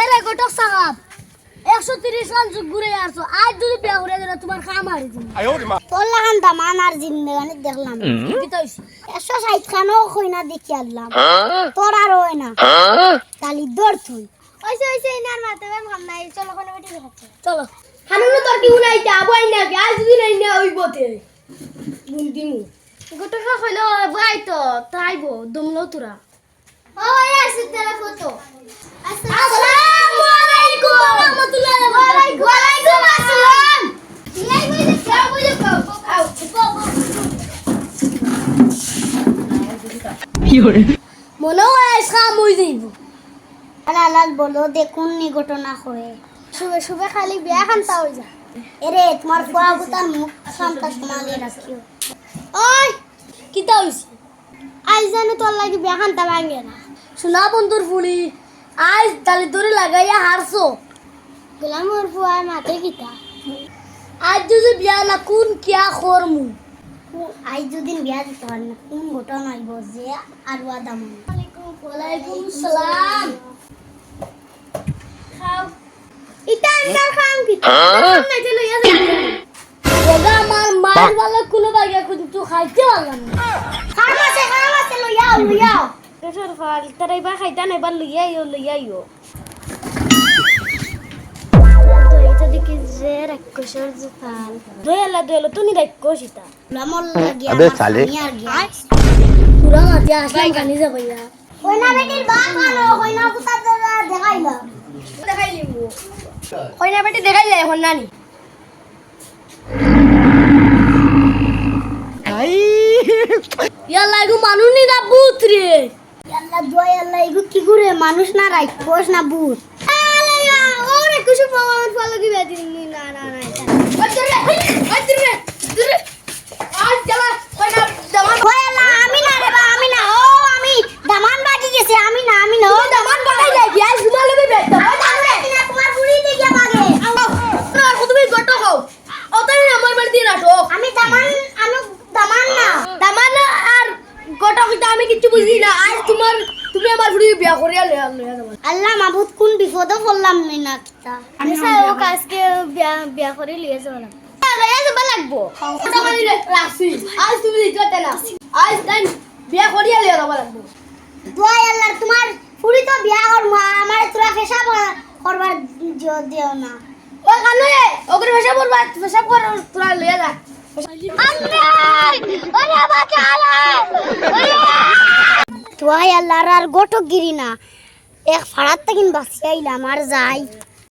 এরে গোটক সাহাব 130 সাল যুগ ঘুরে আসছো আজ যদি বিয়া করে দিলে তোমার খাম হারি দিন তোর লাগান দামান আর জিন্দেগানি দেখলাম কি তো 160 খানো কইনা দেখি আল্লাহ তোর আর হয় না তালি দৌড় তুই ওইসে ইনার মাতে বেম খাম নাই চলো কোন বেটি দেখাচ্ছে চলো হানুন তোর কি উনাইতে আবাই না আজ যদি নাই না হইবতে বুন দিমু গোটক কইলো ভাই তো তাইবো দমলো তোরা ও আসি তেরা ফটো আসসালামু আলাইকুম ওয়া রাহমাতুল্লাহি ওয়া বারাকাতুহু ওয়া আলাইকুম আসসালাম লাই বুঝে কাও বুঝে কাও কি হরে মনে হয় সাম হই যাইব আলাল বলো দেখুন নি ঘটনা হয় সুবে সুবে খালি বিয়া খানতা হই যা এরে তোমার পোয়া বুতার মুখ শান্তা সমালে রাখিও ওই কিতা হইছে আজ জানো তোর লাগি বিয়া খানতা ভাঙে না শোনা বন্ধুর ফুলি আজ তালি দড়ি লাগাইয়া হারছো গোলামর ফুয়া মাতে কিতা আজ যদি বিয়া না কোন কিয়া করমু আজ যদি বিয়া দিতে পার না কোন ঘটনা হইব যে আরওয়া দাম ওয়ালাইকুম সালাম খাও ইটা আন্দার খাম কিতা নাই চলো ইয়া ওগা আমার মার वाला কুলো বাগিয়া কুদি তো খাইতে পারলাম না খামাসে লইয়াও কেসর ফাল তারাই বা খাইতা নাই বা লইয়াইও এটা দেখি যে রাক্ষসের জুতাল দয়ালা তুমি রাক্ষসিতা লামল লাগিয়া আবে সালে পুরা মাটি আসলাই গানি যাবাইয়া কইনা বেটির বাপ আনো কইনা কুতা দেখাইলিমু কইনা বেটি দেখাইলে এখন নানি ইয়াল্লা ইগু মানুষ নি না ভূত রে ইয়াল্লা জয় আল্লাহ ইগু কি করে মানুষ না রাক্ষস না ভূত আলাইয়া ওরে কুশু পাওয়ার ফলো কি বেদি না দূরে আজ চলা কইনা দামান কইলা আমি না রে বা আমি না ও আমি দামান বাকি গেছে আমি না ও দামান বাকি লাগি আজ ঘুমালে বেটা না তোমার বুড়ি দেখিয়া মাগে না তুমি গট খাও ওতাই আমার বাড়ি দিয়ে রাখো আমি দামান আর গোটা কইতা আমি কিছু বুঝি না আজ তুমি আমার বুড়ি বিয়া করিয়া লইয়া যাবা আল্লাহ মাবুদ কোন বিপদে পড়লাম না কিতা আমি সাও কাজকে বিয়া করে লইয়া যাবা লইয়া যাবা লাগবো কথা বলি রাখছি আজ তুমি দিতে না আজ দেন বিয়া করিয়া লইয়া যাবা লাগবো দোয়া আল্লাহ তোমার ফুড়ি তো বিয়া করমু আমার তোরা পেশাব করবার দিও না ও কানে ওগরে পেশাব কর তোরা লইয়া যা তোয়াই আল্লাহর আর গোটক গিরি না এক ফাড়াত তাকিন বাঁচিয়ে আইলাম আর যাই